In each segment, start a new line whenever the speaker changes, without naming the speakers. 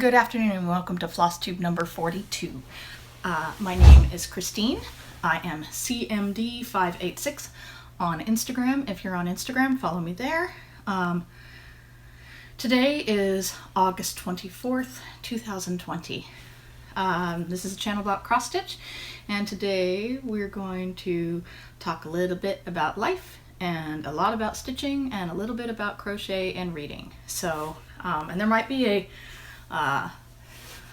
Good afternoon and welcome to FlossTube number 42. My name is Christine. I am CMD586 on Instagram. If you're on Instagram, follow me there. Today is August 24th, 2020. This is a channel about cross stitch, and today we're going to talk a little bit about life and a lot about stitching and a little bit about crochet and reading. So, and there might be a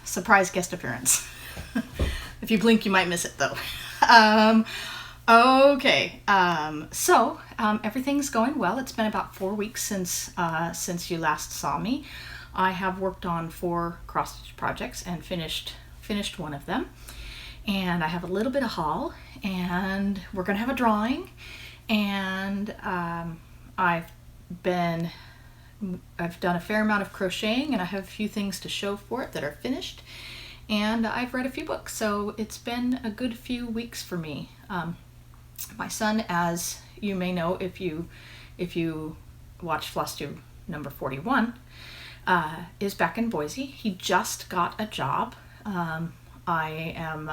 surprise guest appearance. If you blink, you might miss it though. Okay, so everything's going well. It's been about 4 weeks since you last saw me. I have worked on 4 cross stitch projects and finished one of them. And I have a little bit of haul, and we're gonna have a drawing. And I've done a fair amount of crocheting, and I have a few things to show for it that are finished, and I've read a few books, so it's been a good few weeks for me. My son, as you may know if you watch FlossTube number 41, is back in Boise. He just got a job. I am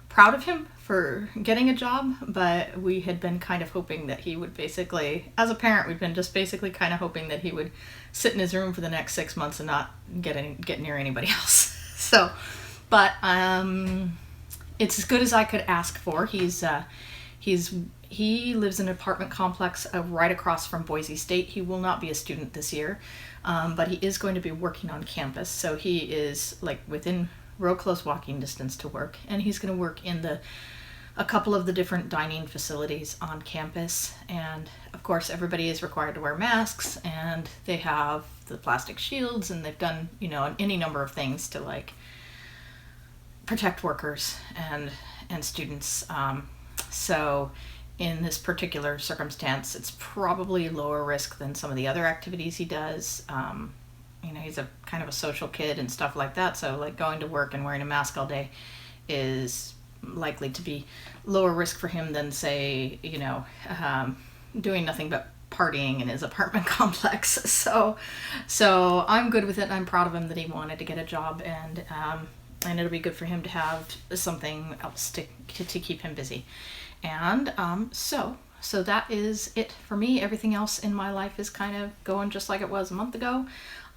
proud of him for getting a job, but we had been kind of hoping that he would basically, as a parent, we've been just basically kind of hoping that he would sit in his room for the next 6 months and not get near anybody else. So, but it's as good as I could ask for. He lives in an apartment complex right across from Boise State. He will not be a student this year, but he is going to be working on campus. So he is like within real close walking distance to work, and he's going to work in a couple of the different dining facilities on campus. And of course everybody is required to wear masks, and they have the plastic shields, and they've done, you know, any number of things to like protect workers and students. So in this particular circumstance, it's probably lower risk than some of the other activities he does. You know, he's a kind of a social kid and stuff like that, so like going to work and wearing a mask all day is likely to be lower risk for him than, say, you know, doing nothing but partying in his apartment complex. So I'm good with it. I'm proud of him that he wanted to get a job, and it'll be good for him to have something else to keep him busy. And so that is it for me. Everything else in my life is kind of going just like it was a month ago.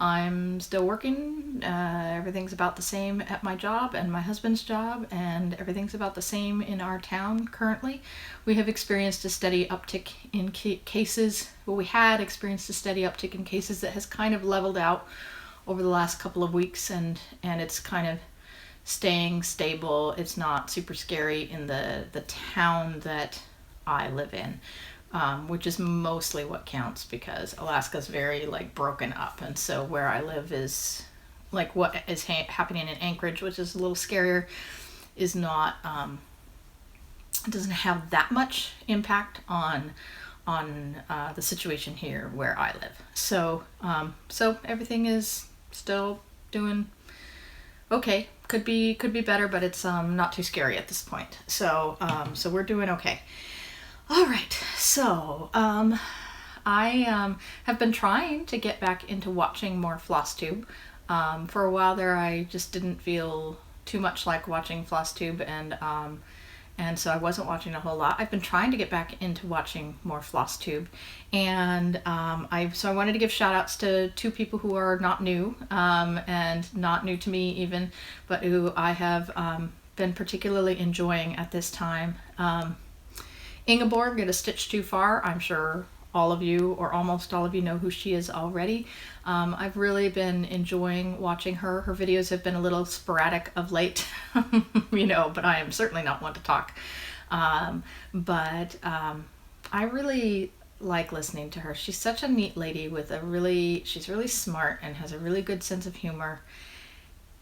I'm still working. Everything's about the same at my job and my husband's job, and everything's about the same in our town currently. We have experienced a steady uptick in cases. Well, we had experienced a steady uptick in cases that has kind of leveled out over the last couple of weeks, and it's kind of staying stable. It's not super scary in the town that I live in. Which is mostly what counts, because Alaska's very like broken up, and so where I live is like what is happening in Anchorage, which is a little scarier, is not doesn't have that much impact on the situation here where I live. So everything is still doing okay. Could be better, but it's not too scary at this point. So we're doing okay. All right, so I have been trying to get back into watching more FlossTube. For a while there, I just didn't feel too much like watching FlossTube, and so I wasn't watching a whole lot. I've been trying to get back into watching more FlossTube, and I wanted to give shout outs to 2 people who are not new, and not new to me even, but who I have been particularly enjoying at this time. Ingeborg at A Stitch Too Far. I'm sure all of you, or almost all of you, know who she is already. I've really been enjoying watching her. Her videos have been a little sporadic of late, you know, but I am certainly not one to talk. But I really like listening to her. She's such a neat lady with she's really smart and has a really good sense of humor.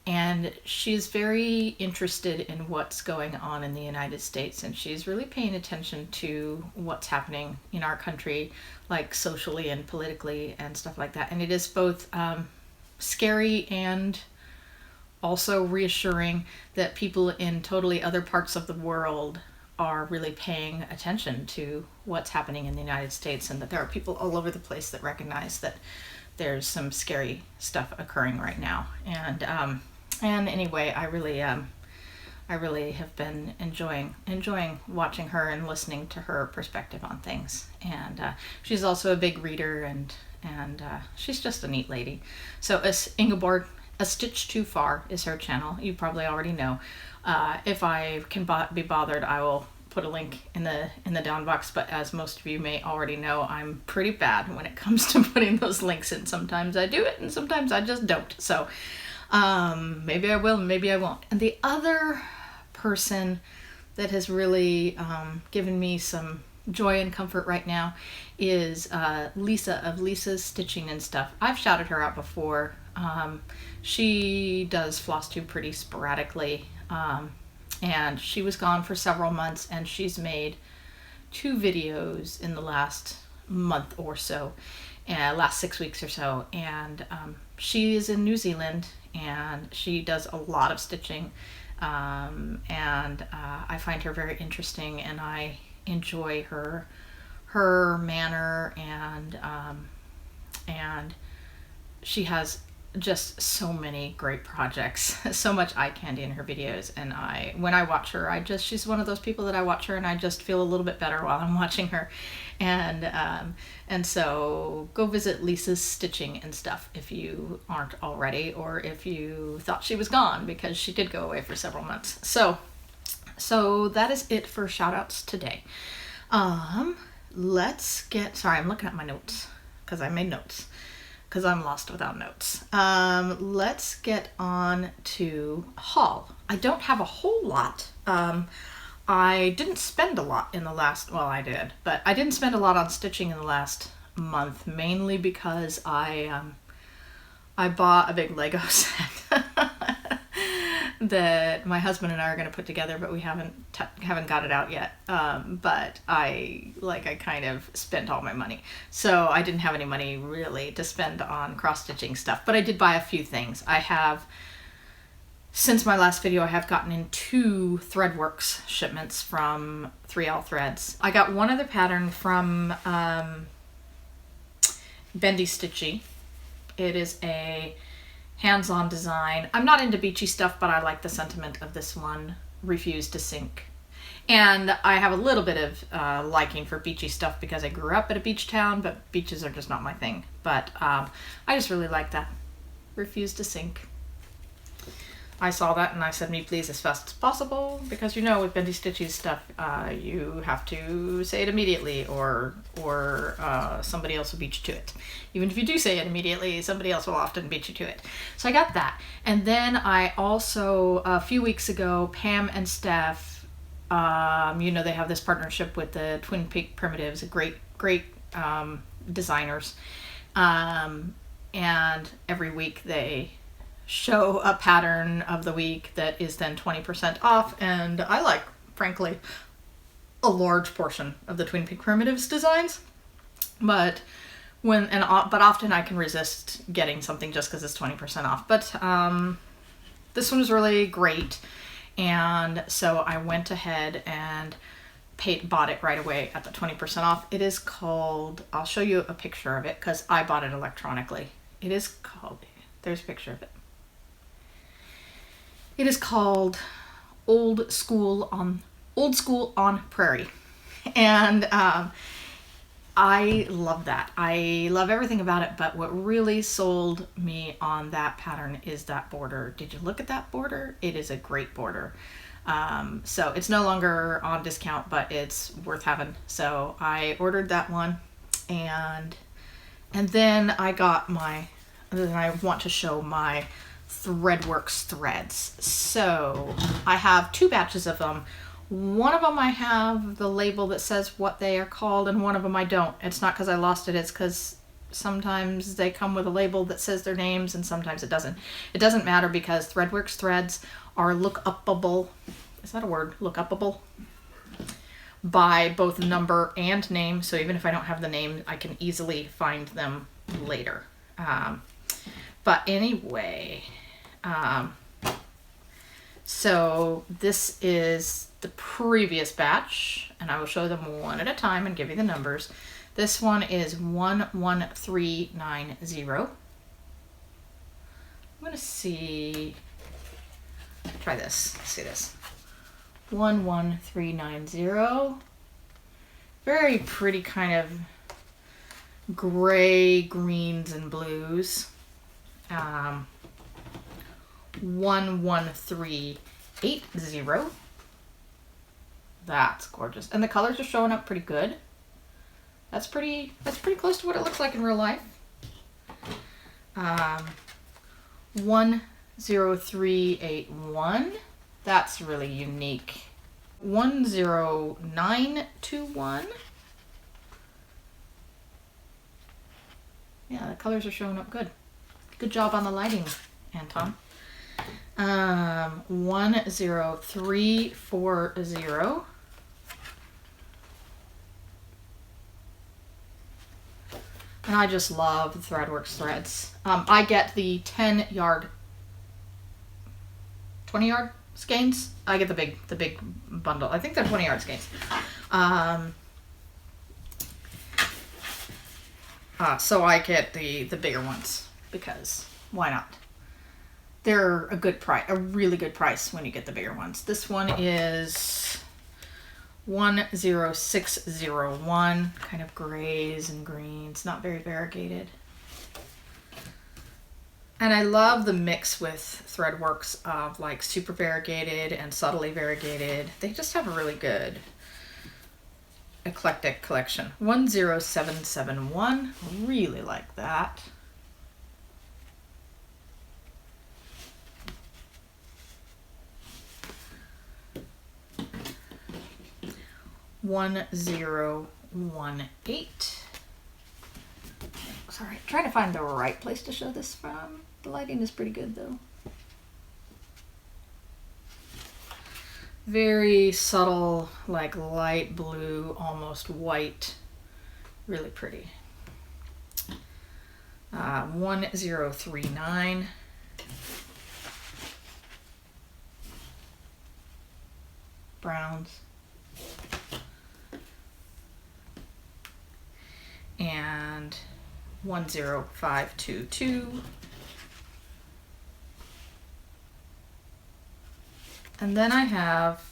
And she's very interested in what's going on in the United States, and she's really paying attention to what's happening in our country, like socially and politically and stuff like that. And it is both scary and also reassuring that people in totally other parts of the world are really paying attention to what's happening in the United States, and that there are people all over the place that recognize that there's some scary stuff occurring right now. And anyway, I really have been enjoying watching her and listening to her perspective on things. And she's also a big reader, and she's just a neat lady. So as Ingeborg, A Stitch Too Far is her channel. You probably already know. If I can be bothered, I will put a link in the down box, but as most of you may already know, I'm pretty bad when it comes to putting those links in. Sometimes I do it and sometimes I just don't. So maybe I will, maybe I won't. And the other person that has really given me some joy and comfort right now is Lisa of Lisa's Stitching and Stuff. I've shouted her out before. She does FlossTube pretty sporadically, and she was gone for several months, and she's made 2 videos in the last month or so, last 6 weeks or so, and she is in New Zealand, and she does a lot of stitching, and I find her very interesting, and I enjoy her manner, and she has just so many great projects, so much eye candy in her videos, and when I watch her, she's one of those people that I watch her and I just feel a little bit better while I'm watching her. And so go visit Lisa's Stitching and Stuff if you aren't already, or if you thought she was gone, because she did go away for several months. So that is it for shout outs today. Sorry, I'm looking at my notes because I made notes, because I'm lost without notes. Let's get on to haul. I don't have a whole lot. I didn't spend a lot in the last, well, I did, but I didn't spend a lot on stitching in the last month, mainly because I bought a big Lego set that my husband and I are going to put together, but we haven't got it out yet. But I kind of spent all my money, so I didn't have any money really to spend on cross-stitching stuff, but I did buy a few things. Since my last video, I have gotten in 2 Threadworks shipments from Threads. I got one other pattern from Bendy Stitchy. It is a hands-on design. I'm not into beachy stuff, but I like the sentiment of this one, Refuse to Sink. And I have a little bit of liking for beachy stuff because I grew up at a beach town, but beaches are just not my thing. But I just really like that. Refuse to Sink. I saw that and I said, me please, as fast as possible, because you know with Bendy Stitchy's stuff, you have to say it immediately, or somebody else will beat you to it. Even if you do say it immediately, somebody else will often beat you to it. So I got that. And then I also, a few weeks ago, Pam and Steph, they have this partnership with the Twin Peak Primitives, great designers. And every week they show a pattern of the week that is then 20% off, and I like, frankly, a large portion of the Twin Peak Primitives designs, but often I can resist getting something just because it's 20% off. But this one was really great, and so I went ahead and bought it right away at the 20% off. It is called, I'll show you a picture of it because I bought it electronically. It is called, there's a picture of it. It is called Old School on Prairie, and I love that. I love everything about it, but what really sold me on that pattern is that border. Did you look at that border? It is a great border. So it's no longer on discount, but it's worth having. So I ordered that one, and then I want to show my Threadworks Threads. So I have 2 batches of them. One of them I have the label that says what they are called, and one of them I don't. It's not because I lost it, it's because sometimes they come with a label that says their names and sometimes it doesn't. It doesn't matter because Threadworks Threads are look-upable. Is that a word? Look-upable? By both number and name, so even if I don't have the name, I can easily find them later. But anyway, so this is the previous batch, and I will show them one at a time and give you the numbers. This one is 11390. I'm going to see, try this, let's see this. 11390. Very pretty kind of gray, greens, and blues. 11380. That's gorgeous. And the colors are showing up pretty good. That's pretty close to what it looks like in real life. 10381. That's really unique. 10921. Yeah, the colors are showing up good. Good job on the lighting, Anton. 10340. And I just love the Threadworks threads. I get the 10-yard, 20-yard skeins. I get the big bundle. I think they're 20-yard skeins. So I get the bigger ones because why not? They're a good price, a really good price when you get the bigger ones. This one is 10601, kind of grays and greens, not very variegated. And I love the mix with Threadworks of like super variegated and subtly variegated. They just have a really good eclectic collection. 10771, really like that. $1018. Sorry, trying to find the right place to show this from. The lighting is pretty good though. Very subtle, like light blue, almost white. Really pretty. 1039. Browns. And 10522. And then I have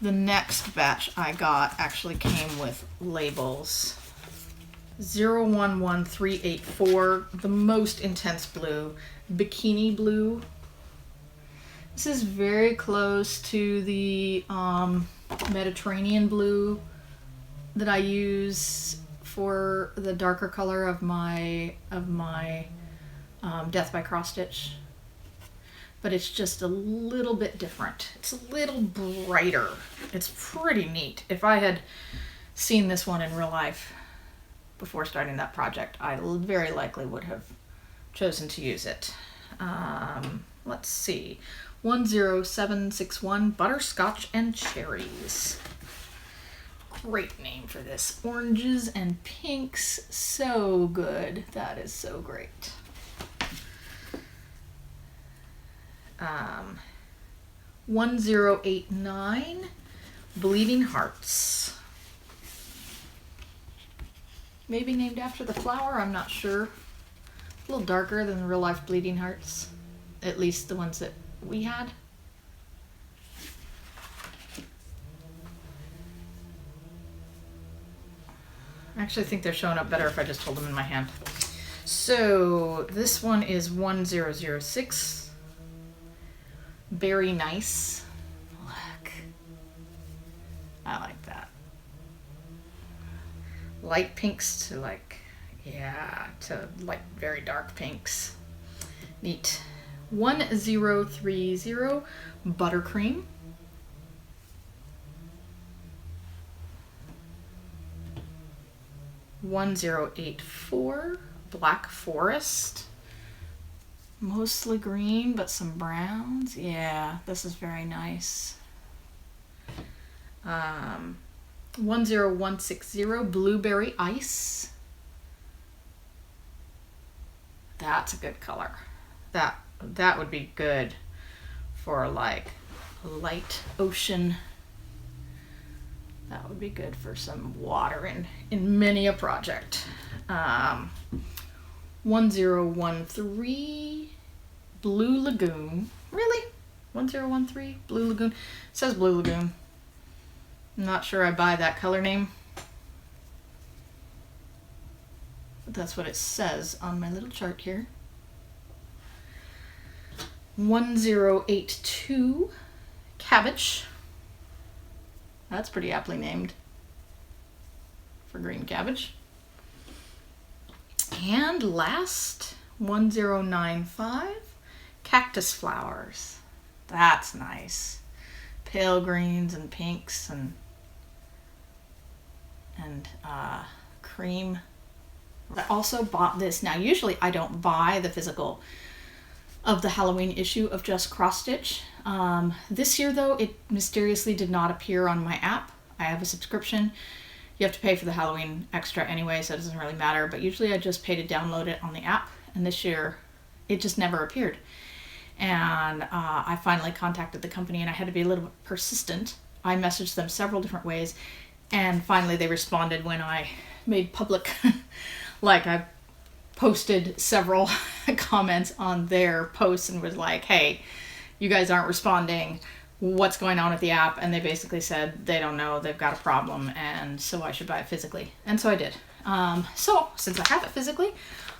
the next batch I got actually came with labels. 011384, the most intense blue, bikini blue. This is very close to the Mediterranean blue that I use for the darker color of my Death by Cross Stitch. But it's just a little bit different. It's a little brighter. It's pretty neat. If I had seen this one in real life before starting that project, I very likely would have chosen to use it. Let's see. 10761, Butterscotch and Cherries. Great name for this. Oranges and pinks. So good. That is so great. 1089, Bleeding Hearts. Maybe named after the flower, I'm not sure. A little darker than the real life Bleeding Hearts. At least the ones that we had. I actually think they're showing up better if I just hold them in my hand. So this one is 1006. Very nice. Look. I like that. Light pinks to like, yeah, to like very dark pinks. Neat. 1030, Buttercream. 1084, Black Forest. Mostly green, but some browns. Yeah, this is very nice. 10160, Blueberry Ice. That's a good color. That would be good for like light ocean That would be good for some water in many a project. 1013 Blue Lagoon. Really? 1013 Blue Lagoon? It says Blue Lagoon. I'm not sure I buy that color name. But that's what it says on my little chart here. 1082 Cabbage. That's pretty aptly named for green cabbage. And last, 1095 Cactus Flowers. That's nice. Pale greens and pinks and cream. I also bought this. Now, usually I don't buy the physical of the Halloween issue of Just Cross Stitch. This year, though, it mysteriously did not appear on my app. I have a subscription. You have to pay for the Halloween extra anyway, so it doesn't really matter. But usually I just pay to download it on the app. And this year, it just never appeared. And I finally contacted the company, and I had to be a little bit persistent. I messaged them several different ways, and finally they responded when I made public, like I posted several comments on their posts and was like, hey, you guys aren't responding. What's going on with the app? And they basically said they don't know, they've got a problem, and so I should buy it physically. And so I did. So since I have it physically,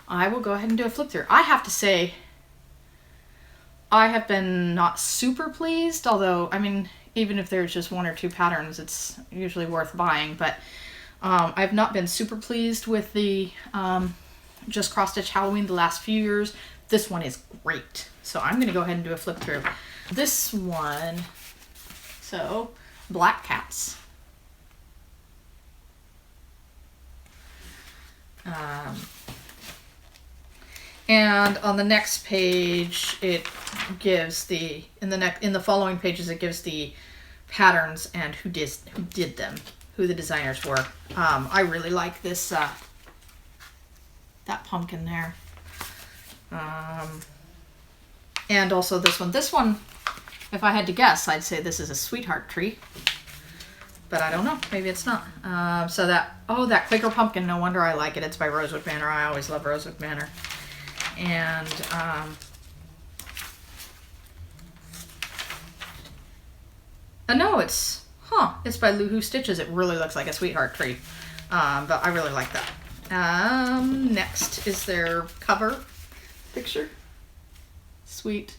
I will go ahead and do a flip through. I have to say, I have been not super pleased, although, I mean, even if there's just one or two patterns, it's usually worth buying. But I've not been super pleased with the Just Cross Stitch Halloween the last few years. This one is great. So I'm going to go ahead and do a flip through. This one, so Black Cats. And on the next page, it gives the in the following pages it gives the patterns and who did them, who the designers were. I really like this that pumpkin there, and also this one. This one, if I had to guess, I'd say this is a sweetheart tree, but I don't know. Maybe it's not. So that Quaker pumpkin. No wonder I like it. It's by Rosewood Manor. I always love Rosewood Manor. And no, it's by Loohoo Stitches. It really looks like a sweetheart tree, but I really like that. Next is their cover picture. Sweet.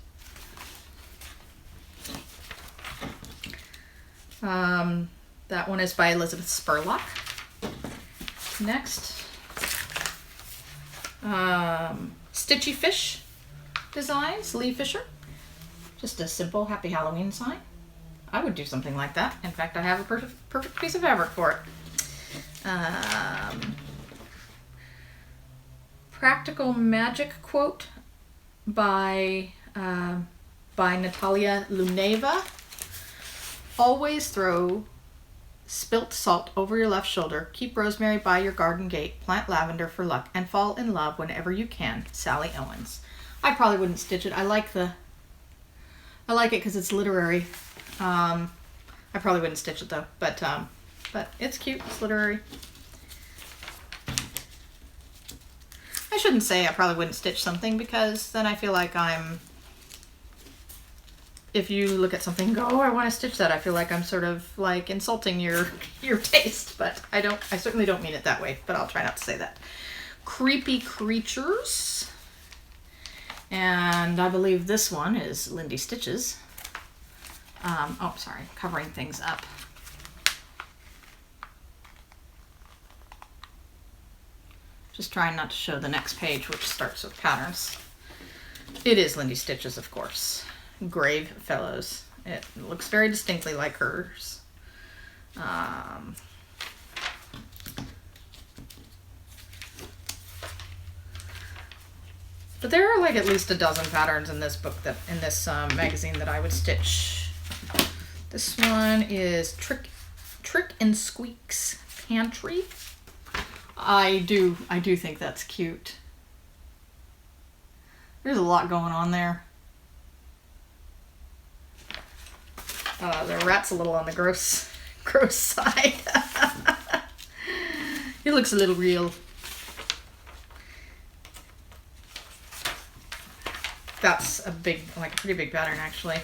That one is by Elizabeth Spurlock. Next, Stitchy Fish Designs, Lee Fisher. Just a simple Happy Halloween sign. I would do something like that. In fact, I have a perfect piece of fabric for it. Practical Magic quote by Natalia Luneva. Always throw spilt salt over your left shoulder. Keep rosemary by your garden gate. Plant lavender for luck and fall in love whenever you can. Sally Owens. I probably wouldn't stitch it. I like it because it's literary. I probably wouldn't stitch it though, but it's cute. It's literary. I shouldn't say I probably wouldn't stitch something, because then I feel like if you look at something and go, oh, I want to stitch that, I feel like I'm sort of like insulting your taste, but I certainly don't mean it that way, but I'll try not to say that. Creepy Creatures. And I believe this one is Lindy Stitches. Oh, sorry, covering things up. Just trying not to show the next page, which starts with patterns. It is Lindy Stitches, of course. Grave Fellows. It looks very distinctly like hers. But there are like at least a dozen patterns in this book in this magazine that I would stitch. This one is Trick and Squeak's Pantry. I do think that's cute. There's a lot going on there. The rat's a little on the gross gross side. He looks a little real. That's a big, like a pretty big pattern actually.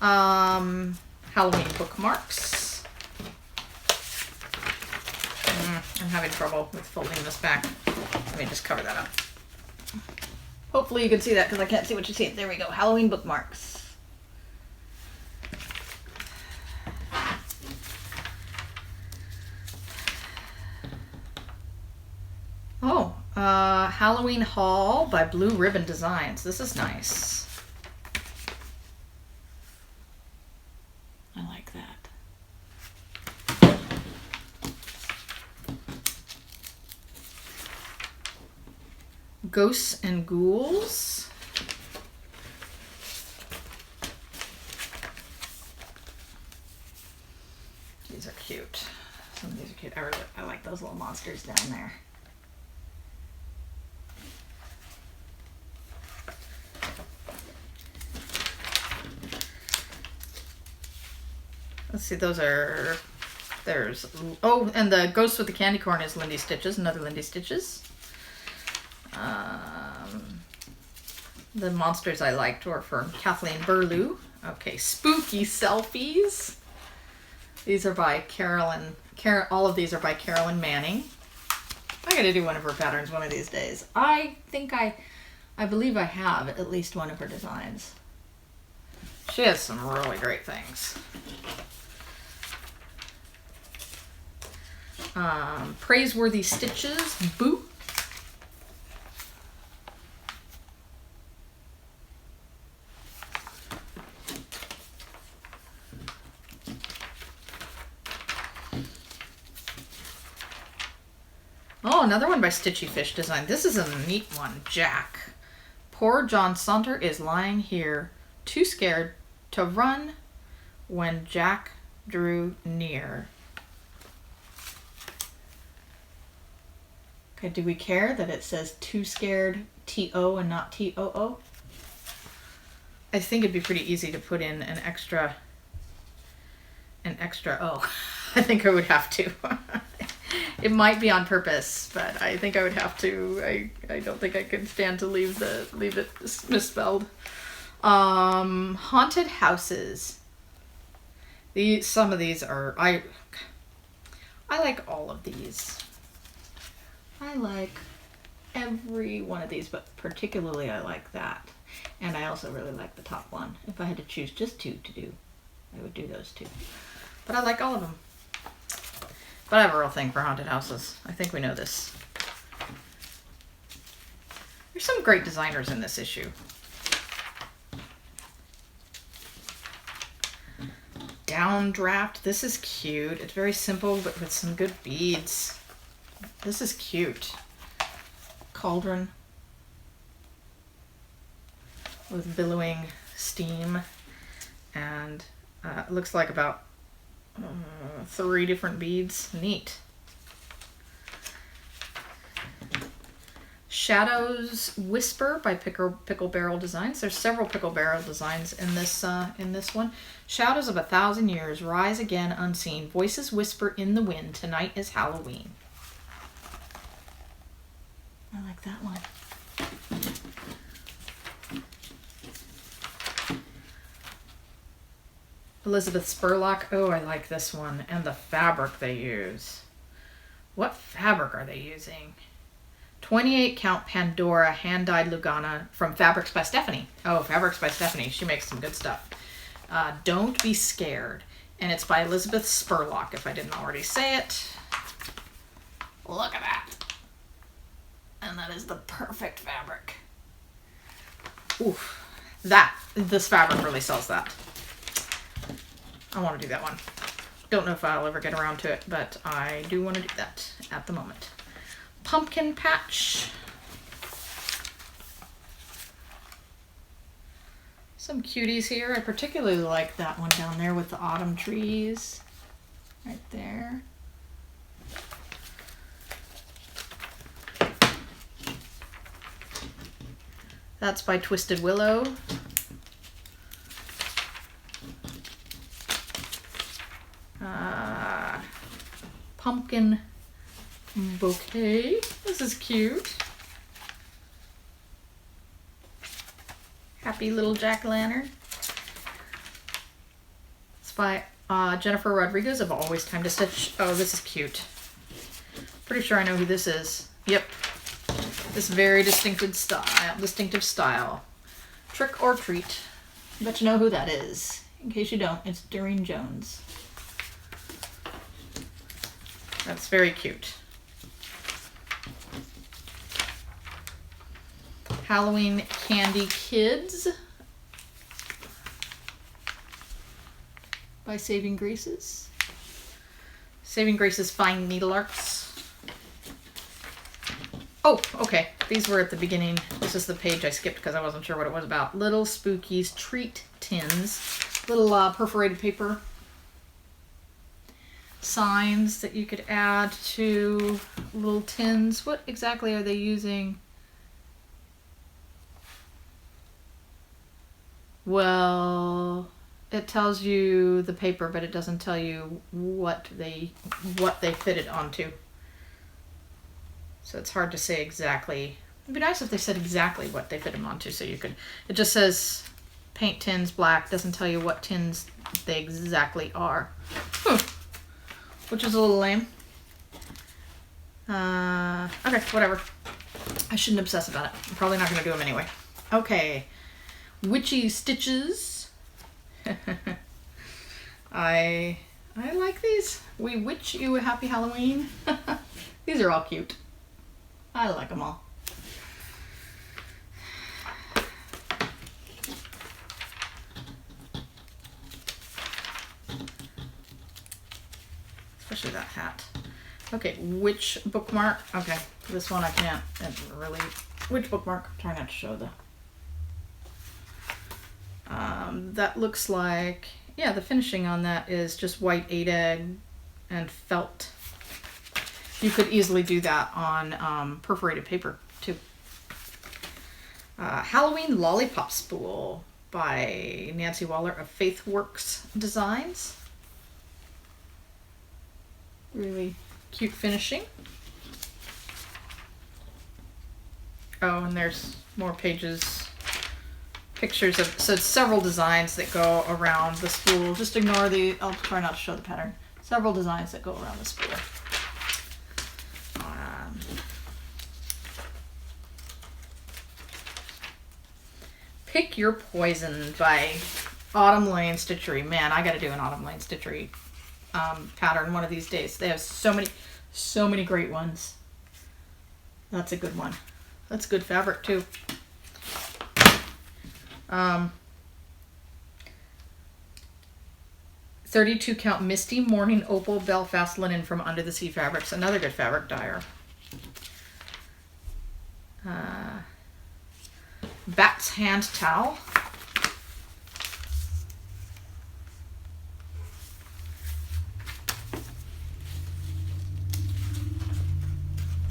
Halloween bookmarks. I'm having trouble with folding this back. Let me just cover that up. Hopefully you can see that because I can't see what you see. There we go. Halloween bookmarks. Oh, Halloween haul by Blue Ribbon Designs. This is nice. I like that. Ghosts and Ghouls. These are cute. Some of these are cute. I like those little monsters down there. Let's see, those are, there's, oh, and the Ghost with the Candy Corn is Lindy Stitches, another Lindy Stitches. The monsters I liked were from Kathleen Burlew. Okay, Spooky Selfies. These are by all of these are by Carolyn Manning. I gotta do one of her patterns one of these days. I think I believe I have at least one of her designs. She has some really great things. Praiseworthy Stitches, Boo. Oh, another one by Stitchy Fish Design. This is a neat one. Jack. Poor John Saunter is lying here, too scared to run when Jack drew near. Okay, do we care that it says too scared T-O and not T-O-O? I think it'd be pretty easy to put in an extra O. I think I would have to. It might be on purpose, but I think I would have to. I don't think I could stand to leave it misspelled. Haunted houses. Some of these are I like all of these. I like every one of these, but particularly I like that. And I also really like the top one. If I had to choose just two to do, I would do those two. But I like all of them. But I have a real thing for haunted houses. I think we know this. There's some great designers in this issue. Downdraft. This is cute. It's very simple, but with some good beads. This is cute. Cauldron with billowing steam, and it looks like about 3 different beads. Neat. Shadows Whisper by Pickle Barrel Designs. There's several Pickle Barrel designs in this one. Shadows of 1,000 years rise again unseen. Voices whisper in the wind. Tonight is Halloween. I like that one. Elizabeth Spurlock. Oh, I like this one. And the fabric they use. What fabric are they using? 28 count Pandora hand-dyed Lugana from Fabrics by Stephanie. Oh, Fabrics by Stephanie. She makes some good stuff. Don't Be Scared. And it's by Elizabeth Spurlock, if I didn't already say it. Look at that. And that is the perfect fabric. Oof. This fabric really sells that. I want to do that one. Don't know if I'll ever get around to it, but I do want to do that at the moment. Pumpkin Patch. Some cuties here. I particularly like that one down there with the autumn trees. Right there. That's by Twisted Willow. pumpkin bouquet. This is cute. Happy little jack-o'-lantern. It's by Jennifer Rodriguez of Always Time to Stitch. Oh, this is cute. Pretty sure I know who this is. Yep. This very distinctive style. Trick or Treat. I bet you know who that is. In case you don't, it's Doreen Jones. That's very cute. Halloween Candy Kids by Saving Graces. Saving Graces Fine Needle Arts. Oh, okay. These were at the beginning. This is the page I skipped because I wasn't sure what it was about. Little Spookies Treat Tins. Little perforated paper signs that you could add to little tins. What exactly are they using? Well, it tells you the paper, but it doesn't tell you what they fit it onto. So it's hard to say exactly. It'd be nice if they said exactly what they fit them onto, so you could. It just says paint tins black. Doesn't tell you what tins they exactly are. Which is a little lame. Okay, whatever. I shouldn't obsess about it. I'm probably not going to do them anyway. Okay. Witchy Stitches. I like these. We witch you a happy Halloween. These are all cute. I like them all. Especially that hat. Okay, which bookmark? Okay, this one I can't really. Which bookmark? I'm trying not to show the. That looks like, yeah, the finishing on that is just white 8-egg and felt. You could easily do that on perforated paper too. Halloween Lollipop Spool by Nancy Waller of Threadworks Designs. Really cute finishing. Oh, and there's more pages. Pictures of, so it's several designs that go around the spool. Just ignore the, I'll try not to show the pattern. Several designs that go around the spool. Pick Your Poison by Autumn Lane Stitchery. Man, I gotta do an Autumn Lane Stitchery pattern one of these days. They have so many great ones. That's a good one. That's good fabric too. 32 count Misty Morning Opal Belfast Linen from Under the Sea Fabrics. Another good fabric dyer. Bat's Hand Towel.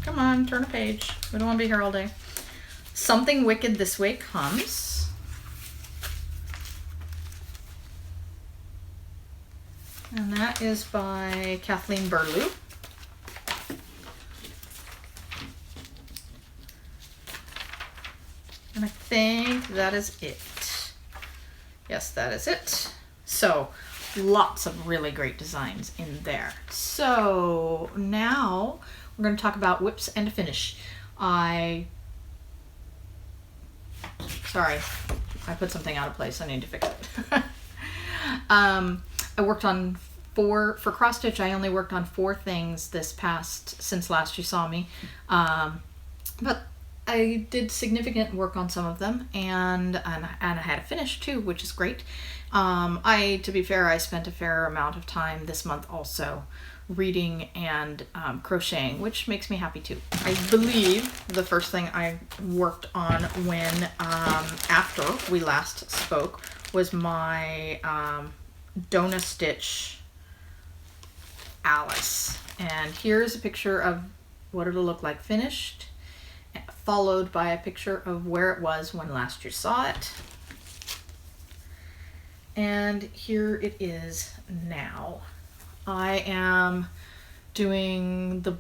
Come on, turn a page. We don't want to be here all day. Something Wicked This Way Comes. And that is by Kathleen Burlew. And I think that is it. Yes, that is it. So, lots of really great designs in there. So, now we're going to talk about WIPS and finish. Sorry, I put something out of place. I need to fix it. I worked on for cross stitch. I only worked on 4 things since last you saw me. But I did significant work on some of them, and I had a finish too, which is great. To be fair, I spent a fair amount of time this month also reading and crocheting, which makes me happy too. I believe the first thing I worked on when after we last spoke was my Donna Stitch Alice, and here's a picture of what it'll look like finished, followed by a picture of where it was when last you saw it, and here it is now. I am doing the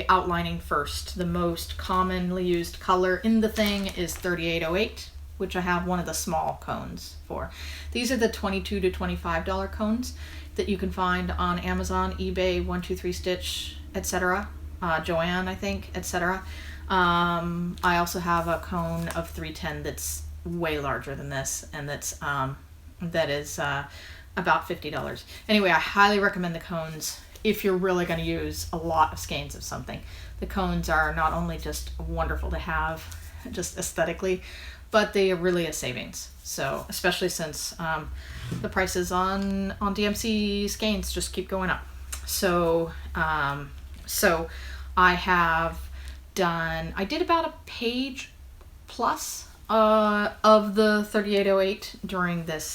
outlining first. The most commonly used color in the thing is 3808, which I have one of the small cones for. These are the $22 to $25 cones that you can find on Amazon, eBay, 123 Stitch, etc. Joanne, I think, etc. I also have a cone of 310 that's way larger than this, and that is about $50. Anyway, I highly recommend the cones if you're really going to use a lot of skeins of something. The cones are not only just wonderful to have, just aesthetically, but they are really a savings. So, especially since the prices on DMC skeins just keep going up. So, I did about a page plus of the 3808 during this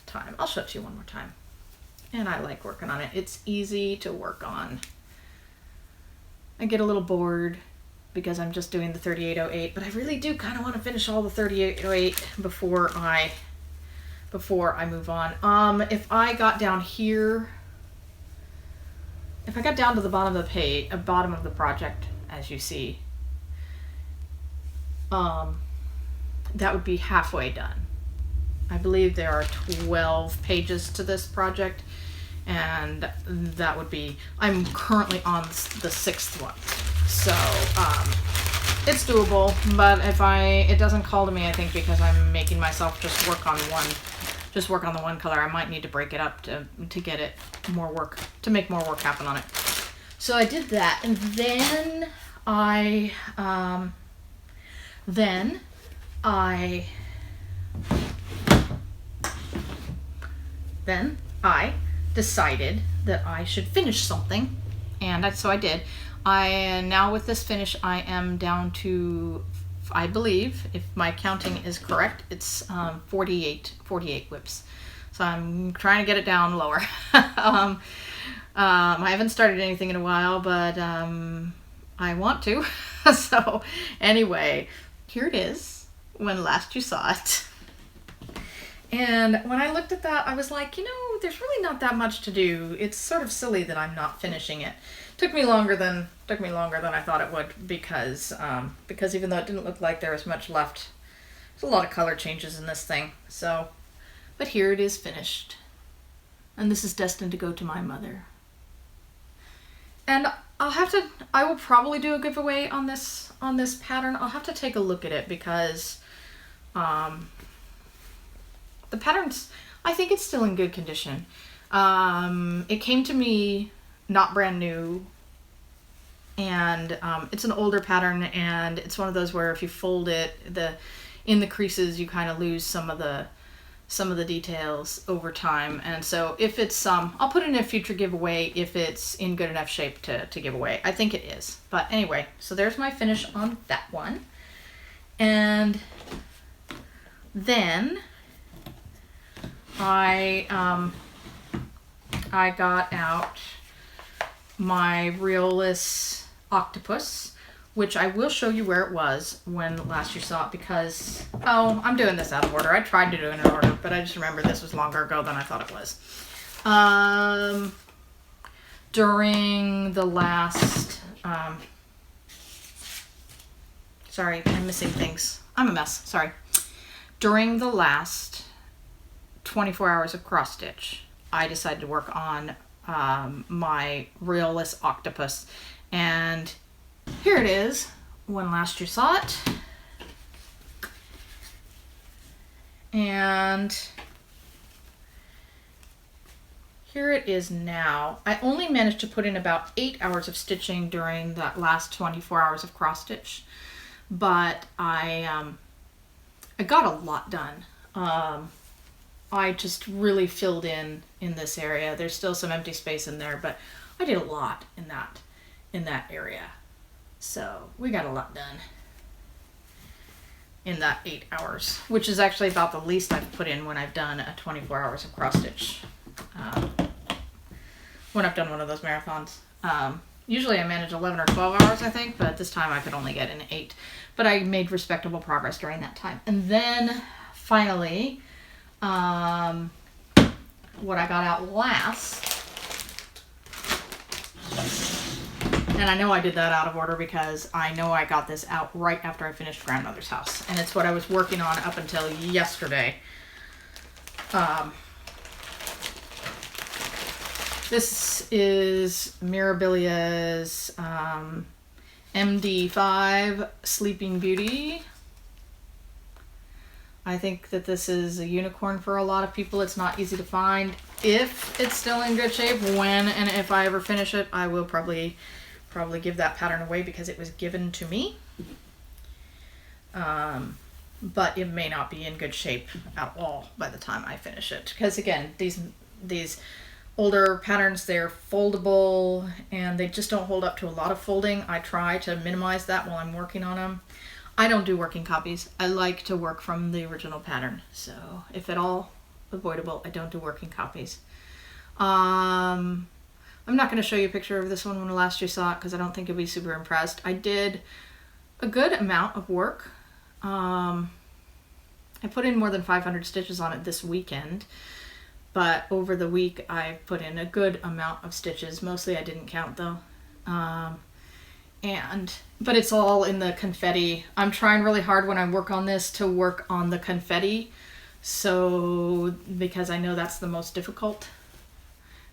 time. I'll show it to you one more time. And I like working on it. It's easy to work on. I get a little bored because I'm just doing the 3808, but I really do kind of want to finish all the 3808 before I move on. If I got down here, if I got down to the bottom of the page, bottom of the project, as you see, that would be halfway done. I believe there are 12 pages to this project, and that would be, I'm currently on the 6th one. So, it's doable, but it doesn't call to me, I think, because I'm making myself just work on the one color. I might need to break it up to get it more work, to make more work happen on it. So I did that, and then I decided that I should finish something, and so I did. Now with this finish, I am down to, I believe, if my counting is correct, it's 48 WIPS. So I'm trying to get it down lower. I haven't started anything in a while, but I want to. So anyway, here it is when last you saw it. And when I looked at that, I was like, there's really not that much to do. It's sort of silly that I'm not finishing it. Took me longer than I thought it would, because even though it didn't look like there was much left, there's a lot of color changes in this thing. So, but here it is finished. And this is destined to go to my mother. And I will probably do a giveaway on this pattern. I'll have to take a look at it, because the pattern's, I think it's still in good condition. It came to me not brand new, and it's an older pattern, and it's one of those where if you fold it, in the creases you kind of lose some of the details over time. And so if it's I'll put it in a future giveaway if it's in good enough shape to give away. I think it is. But anyway, so there's my finish on that one. And then I got out my reelless octopus, which I will show you where it was when last you saw it, because, I'm doing this out of order. I tried to do it in order, but I just remember this was longer ago than I thought it was. During the last, sorry, I'm missing things. I'm a mess, sorry. During the last 24 hours of cross stitch, I decided to work on my reelless octopus, and here it is when last you saw it. And here it is now. I only managed to put in about 8 hours of stitching during that last 24 hours of cross stitch, but I got a lot done. I just really filled in this area. There's still some empty space in there, but I did a lot in that area. So we got a lot done in that 8 hours, which is actually about the least I've put in when I've done a 24 hours of cross stitch. When I've done one of those marathons. Usually I manage 11 or 12 hours, I think, but this time I could only get in 8. But I made respectable progress during that time. And then finally, what I got out last And I know I did that out of order because I know I got this out right after I finished Grandmother's House. And it's what I was working on up until yesterday. This is Mirabilia's MD5 Sleeping Beauty. I think that this is a unicorn for a lot of people. It's not easy to find. If it's still in good shape, when and if I ever finish it, I will probably give that pattern away because it was given to me. But it may not be in good shape at all by the time I finish it. Because again, these older patterns, they're foldable and they just don't hold up to a lot of folding. I try to minimize that while I'm working on them. I don't do working copies. I like to work from the original pattern. So if at all avoidable, I don't do working copies. I'm not going to show you a picture of this one when last you saw it because I don't think you'll be super impressed. I did a good amount of work. I put in more than 500 stitches on it this weekend, but over the week I put in a good amount of stitches. Mostly I didn't count though. But it's all in the confetti. I'm trying really hard when I work on this to work on the confetti, so because I know that's the most difficult.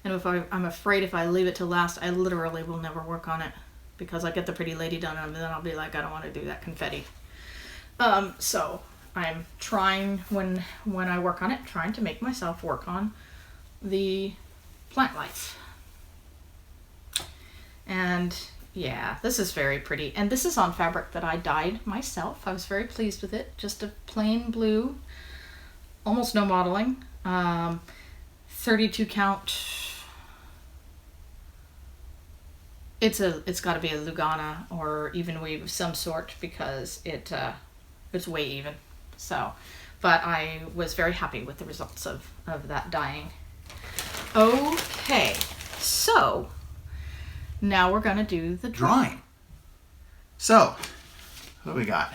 And I'm afraid if I leave it to last, I literally will never work on it because I get the pretty lady done and then I'll be like, I don't want to do that confetti. So I'm trying when I work on it, trying to make myself work on the plant life. And yeah, this is very pretty. And this is on fabric that I dyed myself. I was very pleased with it. Just a plain blue, almost no modeling. 32 count. It's got to be a Lugana or even weave of some sort because it's way even. So, but I was very happy with the results of that dyeing. Okay, so now we're gonna do the drawing.
So, what do we got?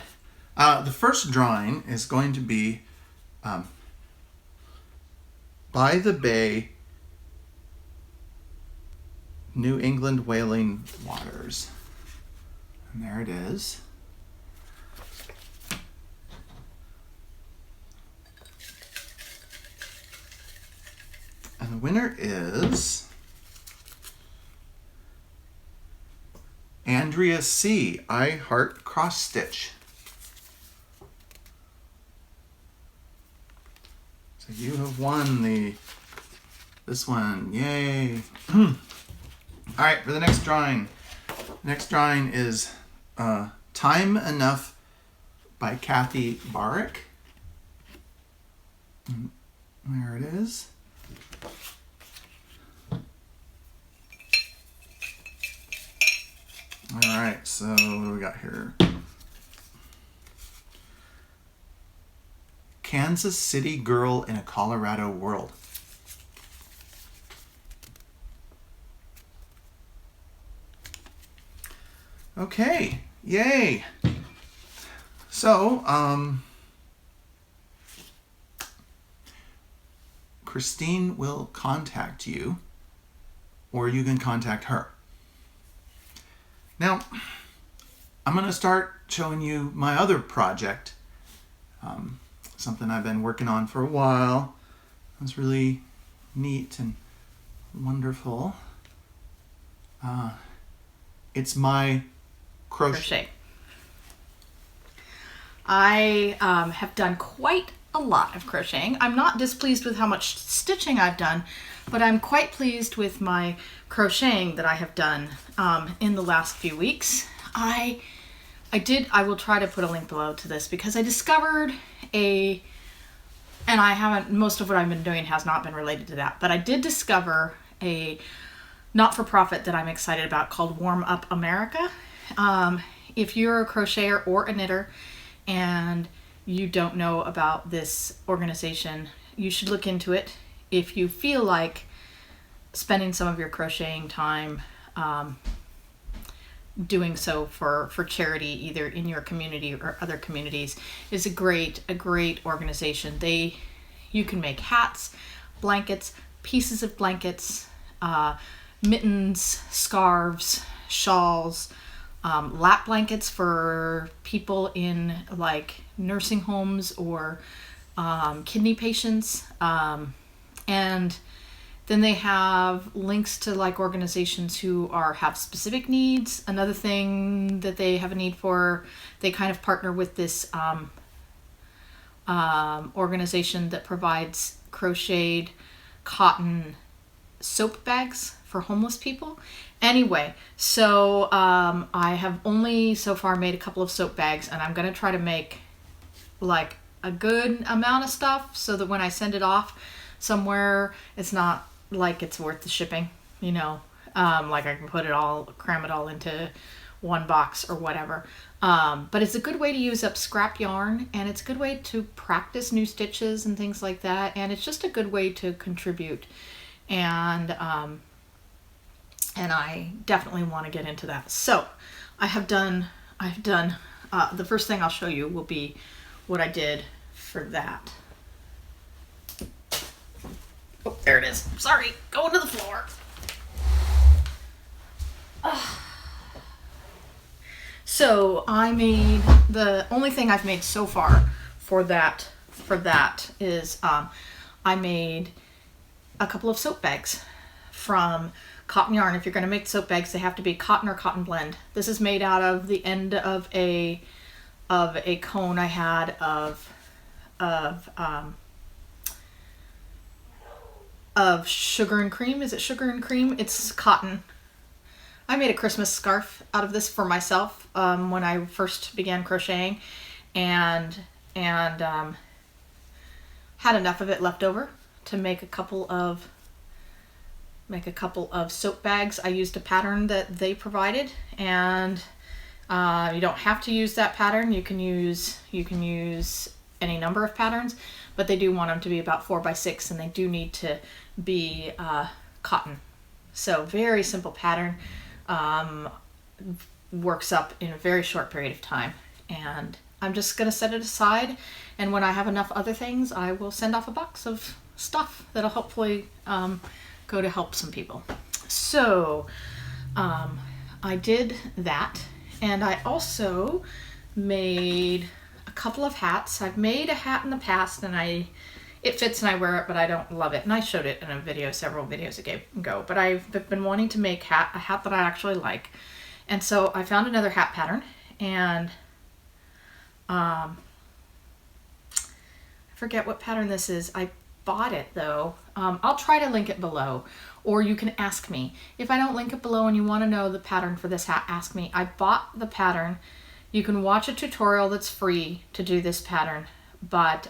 The first drawing is going to be By the Bay, New England Whaling Waters. And there it is. And the winner is Andrea C. I Heart Cross Stitch. So you have won this one. Yay. All right, for the next drawing. Next drawing is Time Enough by Kathy Barrick. And there it is. All right, so what do we got here? Kansas City Girl in a Colorado World. Okay, yay. So, Christine will contact you, or you can contact her. Now, I'm going to start showing you my other project, something I've been working on for a while. It's really neat and wonderful. It's my crochet.
I have done quite a lot of crocheting. I'm not displeased with how much stitching I've done, but I'm quite pleased with my crocheting that I have done in the last few weeks. I will try to put a link below to this because I discovered and I haven't, most of what I've been doing has not been related to that, but I did discover a not-for-profit that I'm excited about called Warm Up America. If you're a crocheter or a knitter and you don't know about this organization, you should look into it. If you feel like spending some of your crocheting time doing so for charity, either in your community or other communities, is a great organization. You can make hats, blankets, pieces of blankets, mittens, scarves, shawls, lap blankets for people in like nursing homes or kidney patients. And then they have links to like organizations who have specific needs. Another thing that they have a need for, they kind of partner with this organization that provides crocheted cotton soap bags for homeless people. Anyway, so I have only so far made a couple of soap bags, and I'm going to try to make like a good amount of stuff so that when I send it off somewhere, it's not like it's worth the shipping, you know, like I can cram it all into one box or whatever. But it's a good way to use up scrap yarn, and it's a good way to practice new stitches and things like that. And it's just a good way to contribute. And I definitely want to get into that. So I've done, the first thing I'll show you will be what I did for that. Oh, there it is. Sorry, going to the floor. So I made, the only thing I've made so far for that is I made a couple of soap bags from cotton yarn. If you're going to make soap bags, they have to be cotton or cotton blend. This is made out of the end of a cone I had of sugar and cream. Is it sugar and cream? It's cotton. I made a Christmas scarf out of this for myself when I first began crocheting, and had enough of it left over to make a couple of soap bags. I used a pattern that they provided, and you don't have to use that pattern. You can use any number of patterns, but they do want them to be about 4x6, and they do need to be cotton. So very simple pattern, works up in a very short period of time, and I'm just gonna set it aside, and when I have enough other things, I will send off a box of stuff that'll hopefully go to help some people. So I did that, and I also made a couple of hats. I've made a hat in the past, and it fits and I wear it, but I don't love it. And I showed it in a video several videos ago, but I've been wanting to make a hat that I actually like. And so I found another hat pattern, and I forget what pattern this is. I bought it though. I'll try to link it below, or you can ask me. If I don't link it below and you want to know the pattern for this hat, ask me. I bought the pattern. You can watch a tutorial that's free to do this pattern, but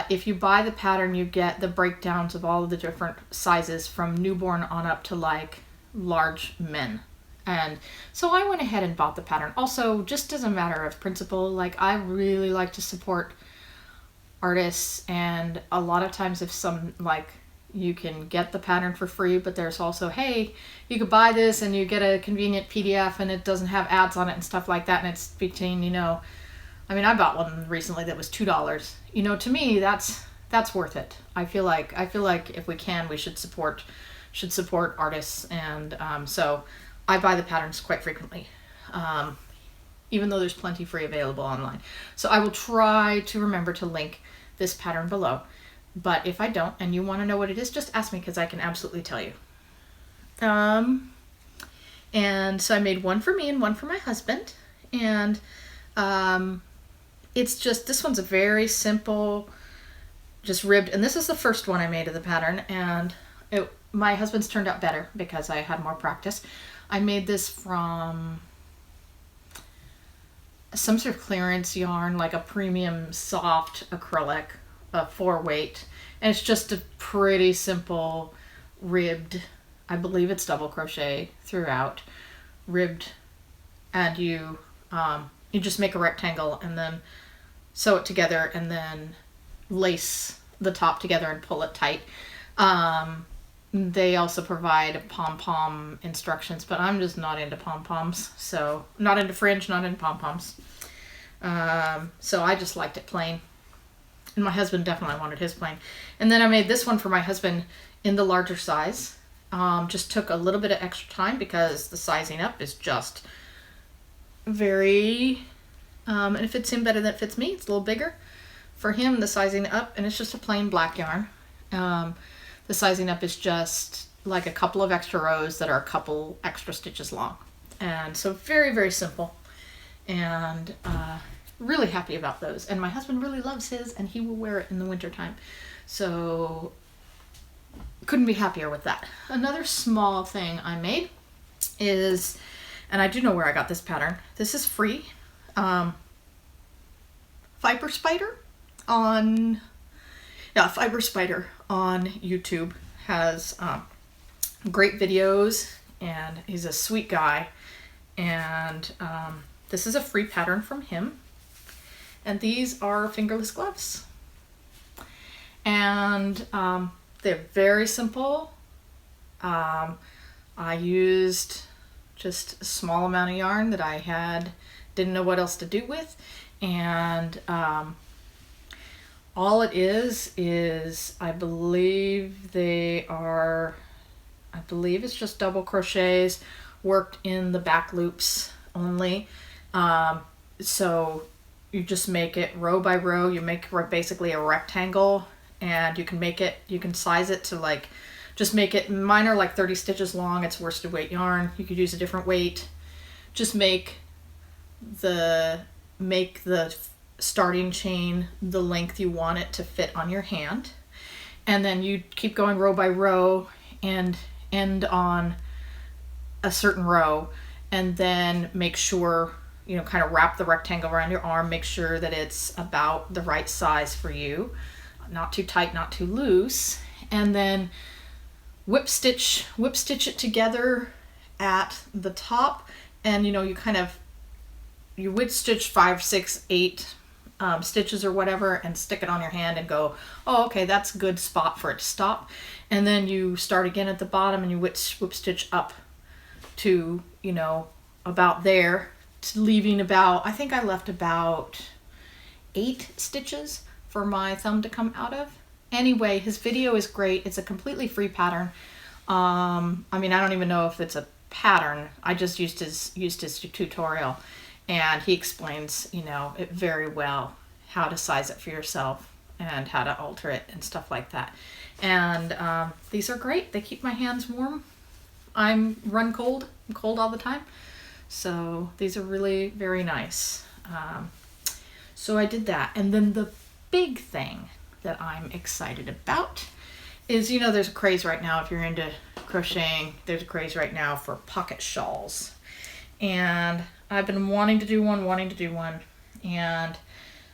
if you buy the pattern, you get the breakdowns of all of the different sizes from newborn on up to like large men. And so I went ahead and bought the pattern. Also, just as a matter of principle, like I really like to support artists, and a lot of times if you can get the pattern for free, but there's also, hey, you could buy this and you get a convenient PDF and it doesn't have ads on it and stuff like that, and it's between, I mean, I bought one recently that was $2. To me, that's worth it. I feel like if we can, we should support artists, and so I buy the patterns quite frequently, even though there's plenty free available online. So I will try to remember to link this pattern below. But if I don't, and you want to know what it is, just ask me, because I can absolutely tell you. And so I made one for me and one for my husband, and it's just, this one's a very simple, just ribbed, and this is the first one I made of the pattern, and my husband's turned out better because I had more practice. I made this from some sort of clearance yarn, like a premium soft acrylic, a 4-weight, and it's just a pretty simple ribbed, I believe it's double crochet throughout, ribbed, and you just make a rectangle and then sew it together and then lace the top together and pull it tight. They also provide pom-pom instructions, but I'm just not into pom-poms, so not into fringe, not into pom-poms. So I just liked it plain, and my husband definitely wanted his plain. And then I made this one for my husband in the larger size, just took a little bit of extra time because the sizing up is just very, and it fits him better than it fits me. It's a little bigger. For him, the sizing up, and it's just a plain black yarn. The sizing up is just like a couple of extra rows that are a couple extra stitches long. And so very, very simple. And really happy about those. And my husband really loves his, and he will wear it in the wintertime. So couldn't be happier with that. Another small thing I made is, and I do know where I got this pattern. This is free. Fiber Spider on YouTube has great videos, and he's a sweet guy. And this is a free pattern from him. And these are fingerless gloves. And they're very simple. I used just a small amount of yarn that I didn't know what else to do with. And all it is I believe it's just double crochets worked in the back loops only. So you just make it row by row. You make basically a rectangle, and you can size it to just make it, mine are like 30 stitches long. It's worsted weight yarn. You could use a different weight. Just make the starting chain the length you want it to fit on your hand, and then you keep going row by row and end on a certain row, and then make sure, kind of wrap the rectangle around your arm, make sure that it's about the right size for you, not too tight, not too loose, and then whip stitch it together at the top. And you whip stitch 5, 6, 8 stitches or whatever, and stick it on your hand and go, oh, okay, that's a good spot for it to stop. And then you start again at the bottom, and you whip stitch up to, about there, leaving about, I think I left about 8 stitches for my thumb to come out of. Anyway, his video is great. It's a completely free pattern. I don't even know if it's a pattern. I just used his tutorial, and he explains, it very well, how to size it for yourself and how to alter it and stuff like that. And these are great. They keep my hands warm. I'm cold all the time. So these are really very nice. So I did that. And then the big thing that I'm excited about is, there's a craze right now, if you're into crocheting, there's a craze right now for pocket shawls. And I've been wanting to do one, and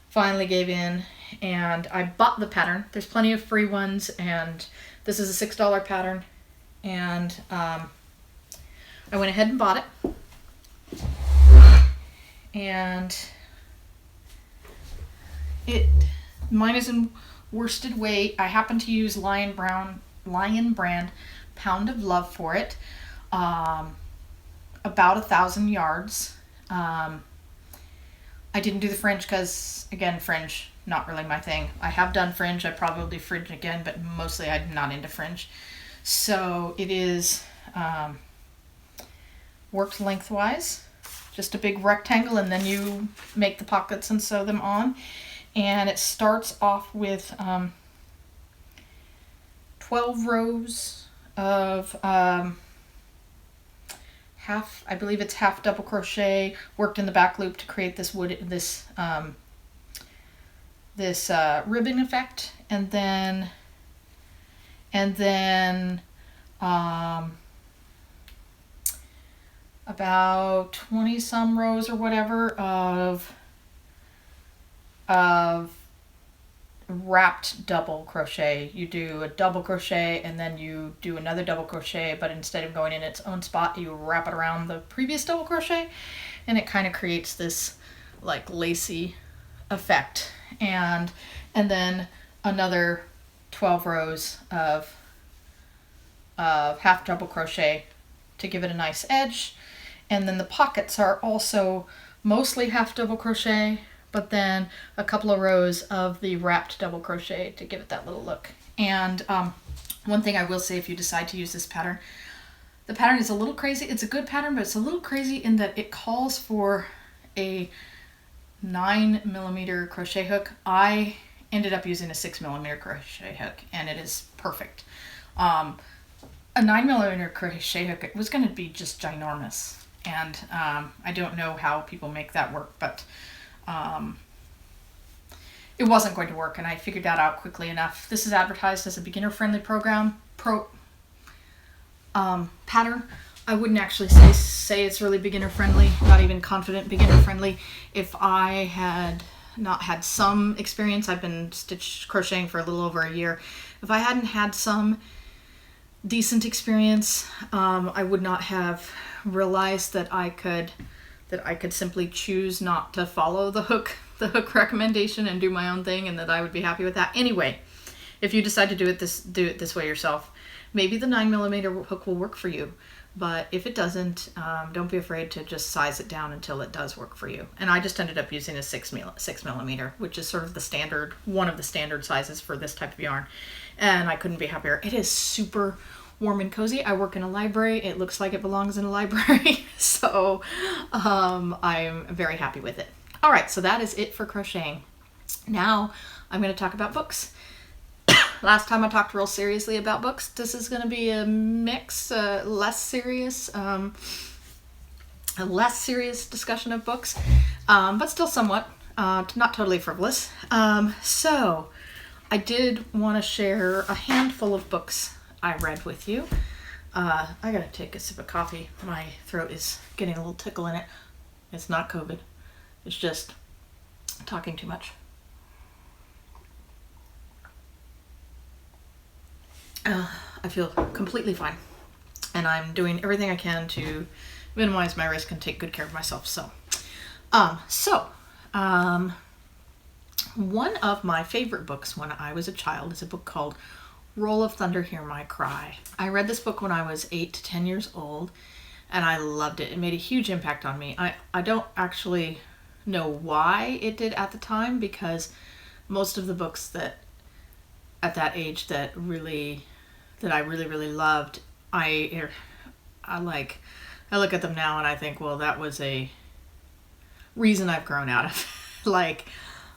finally gave in, and I bought the pattern. There's plenty of free ones, and this is a $6 pattern, and I went ahead and bought it. And mine is in worsted weight. I happen to use Lion Brand Pound of Love for it. About 1,000 yards. I didn't do the fringe because, again, fringe, not really my thing. I have done fringe. I probably do fringe again, but mostly I'm not into fringe. So it is worked lengthwise, just a big rectangle, and then you make the pockets and sew them on. And it starts off with 12 rows of half double crochet worked in the back loop to create this ribbon effect, and then about 20 some rows or whatever of wrapped double crochet. You do a double crochet, and then you do another double crochet, but instead of going in its own spot, you wrap it around the previous double crochet, and it kind of creates this like lacy effect. And then another 12 rows of half double crochet to give it a nice edge. And then the pockets are also mostly half double crochet, but then a couple of rows of the wrapped double crochet to give it that little look. And One thing I will say, if you decide to use this pattern, the pattern is a little crazy. It's a good pattern, but it's a little crazy in that it calls for a 9mm crochet hook. I ended up using a 6mm crochet hook, and it is perfect. A 9mm crochet hook, it was going to be just ginormous, and I don't know how people make that work, but it wasn't going to work, and I figured that out quickly enough. This is advertised as a beginner-friendly pattern. I wouldn't actually say it's really beginner-friendly, not even confident beginner-friendly. If I had not had some experience, I've been stitch crocheting for a little over a year. If I hadn't had some decent experience, I would not have realized that I could simply choose not to follow the hook recommendation and do my own thing, and that I would be happy with that. Anyway, if you decide to do it this way yourself, maybe the 9mm hook will work for you. But if it doesn't, don't be afraid to just size it down until it does work for you. And I just ended up using a 6mm, which is sort of the standard, one of the standard sizes for this type of yarn. And I couldn't be happier. It is super warm and cozy. I work in a library. It looks like it belongs in a library. So I'm very happy with it. All right, so that is it for crocheting. Now I'm going to talk about books. Last time I talked real seriously about books. This is going to be a mix, a less serious discussion of books, but still somewhat, not totally frivolous. So I did want to share a handful of books I read with you. I gotta take a sip of coffee. My throat is getting a little tickle in it. It's not COVID. It's just talking too much. I feel completely fine, and I'm doing everything I can to minimize my risk and take good care of myself. So one of my favorite books when I was a child is a book called Roll of Thunder, Hear My Cry. I read this book when I was 8 to 10 years old, and I loved it. It made a huge impact on me. I don't actually know why it did at the time, because most of the books that at that age that I really loved, I look at them now and I think, well, that was a reason I've grown out of. Like,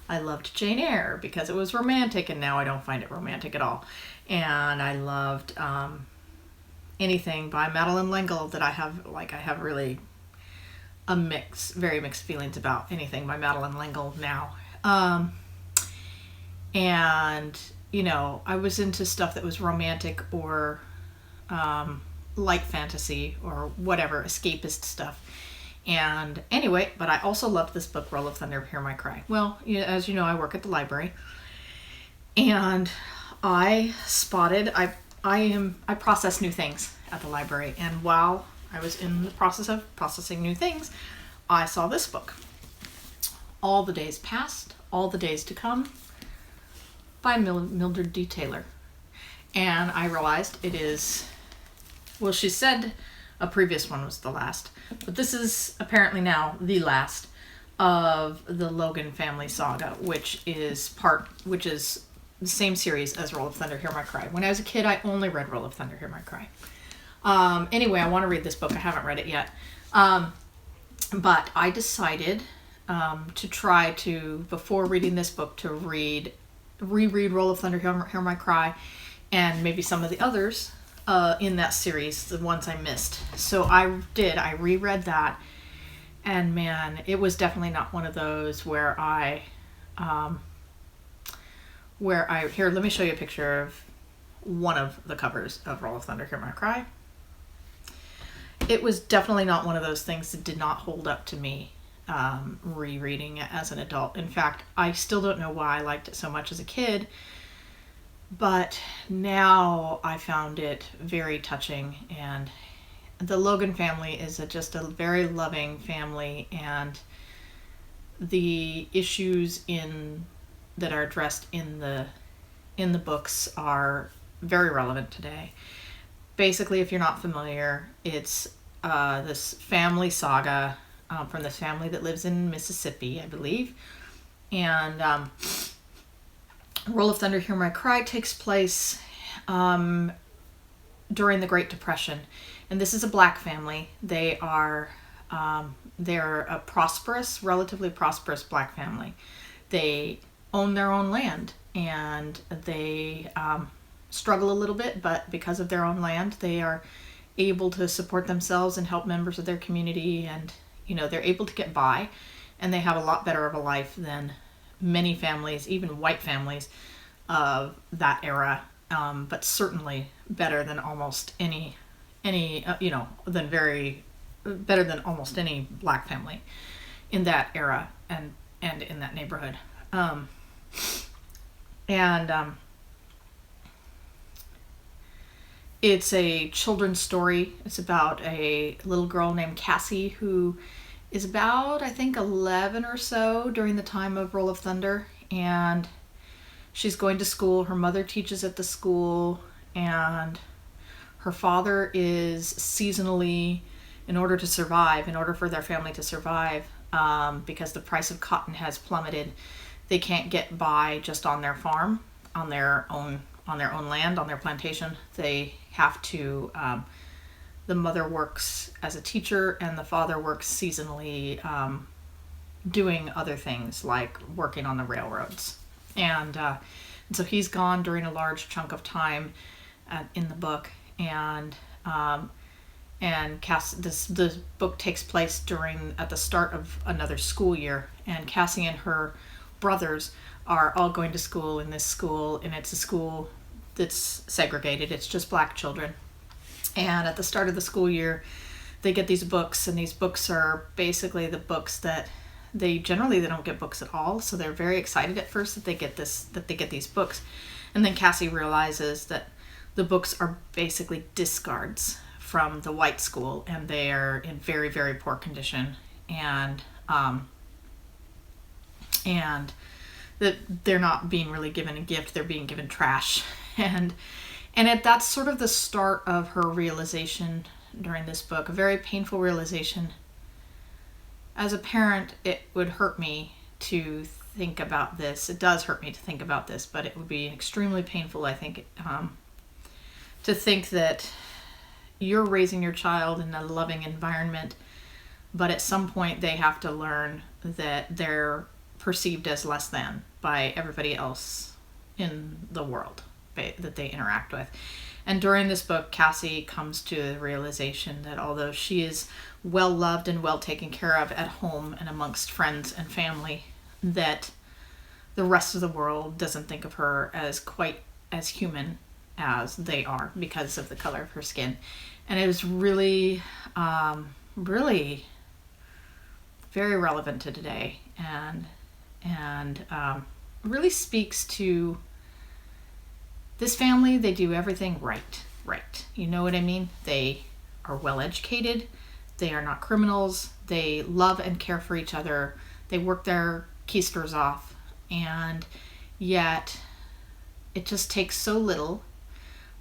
I loved Jane Eyre because it was romantic, and now I don't find it romantic at all. And I loved anything by Madeleine L'Engle that I have really very mixed feelings about anything by Madeleine L'Engle now. And I was into stuff that was romantic or light fantasy or whatever, escapist stuff. And anyway, but I also loved this book, Roll of Thunder, Hear My Cry. Well, as you know, I work at the library, and I process new things at the library. And while I was in the process of processing new things, I saw this book, All the Days Past, All the Days to Come, by Mildred D. Taylor. And I realized it is, well, she said a previous one was the last, but this is apparently now the last of the Logan family saga, which is the same series as Roll of Thunder, Hear My Cry. When I was a kid, I only read Roll of Thunder, Hear My Cry. Anyway, I want to read this book. I haven't read it yet. But I decided to try to, before reading this book, to reread Roll of Thunder, Hear My Cry, and maybe some of the others in that series, the ones I missed. So I reread that, and man, it was definitely not one of those where here, let me show you a picture of one of the covers of Roll of Thunder, Hear My Cry. It was definitely not one of those things that did not hold up to me rereading it as an adult. In fact, I still don't know why I liked it so much as a kid, but now I found it very touching. And the Logan family is just a very loving family, and the issues that are addressed in the books are very relevant today. Basically, if you're not familiar, it's this family saga from this family that lives in Mississippi, I believe. And Roll of Thunder, Hear My Cry takes place during the Great Depression. And this is a black family. They're a prosperous, relatively prosperous black family. They own their own land, and they struggle a little bit, but because of their own land, they are able to support themselves and help members of their community, and they're able to get by, and they have a lot better of a life than many families, even white families of that era, but certainly better than almost any better than almost any black family in that era and in that neighborhood. It's a children's story. It's about a little girl named Cassie who is about, I think, 11 or so during the time of Roll of Thunder, and she's going to school. Her mother teaches at the school, and her father is seasonally, in order for their family to survive, because the price of cotton has plummeted, they can't get by just on their farm, on their own land, on their plantation. They have to, the mother works as a teacher and the father works seasonally, doing other things like working on the railroads. And so he's gone during a large chunk of time in the book, and this book takes place at the start of another school year, and Cassie and her brothers are all going to school in this school, and it's a school that's segregated. It's just black children. And at the start of the school year, they get these books, and these books are basically the books that they don't get books at all. So they're very excited at first that they get these books. And then Cassie realizes that the books are basically discards from the white school, and they are in very, very poor condition. And that they're not being really given a gift, they're being given trash. And that's sort of the start of her realization during this book, a very painful realization. As a parent, it would hurt me to think about this. It does hurt me to think about this, but it would be extremely painful, I think, to think that you're raising your child in a loving environment, but at some point they have to learn that they're perceived as less than by everybody else in the world that they interact with. And during this book, Cassie comes to the realization that although she is well loved and well taken care of at home and amongst friends and family, that the rest of the world doesn't think of her as quite as human as they are because of the color of her skin. And it was really, really very relevant to today, and really speaks to this family. They do everything right. You know what I mean? They are well educated. They are not criminals. They love and care for each other. They work their keisters off, and yet it just takes so little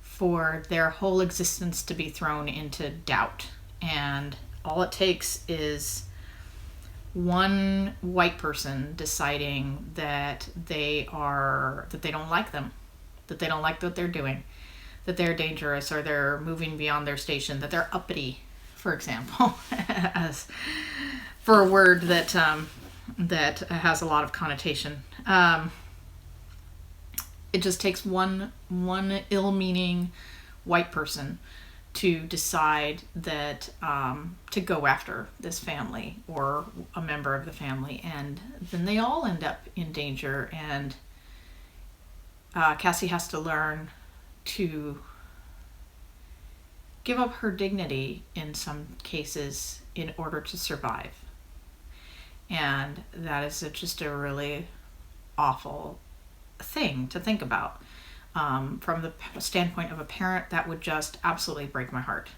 for their whole existence to be thrown into doubt. And all it takes is one white person deciding that they don't like them, that they don't like what they're doing, that they're dangerous, or they're moving beyond their station, that they're uppity, for example, as for a word that has a lot of connotation. It just takes one ill-meaning white person to decide that to go after this family or a member of the family, and then they all end up in danger. And Cassie has to learn to give up her dignity in some cases in order to survive. And that is just a really awful thing to think about. From the standpoint of a parent, that would just absolutely break my heart.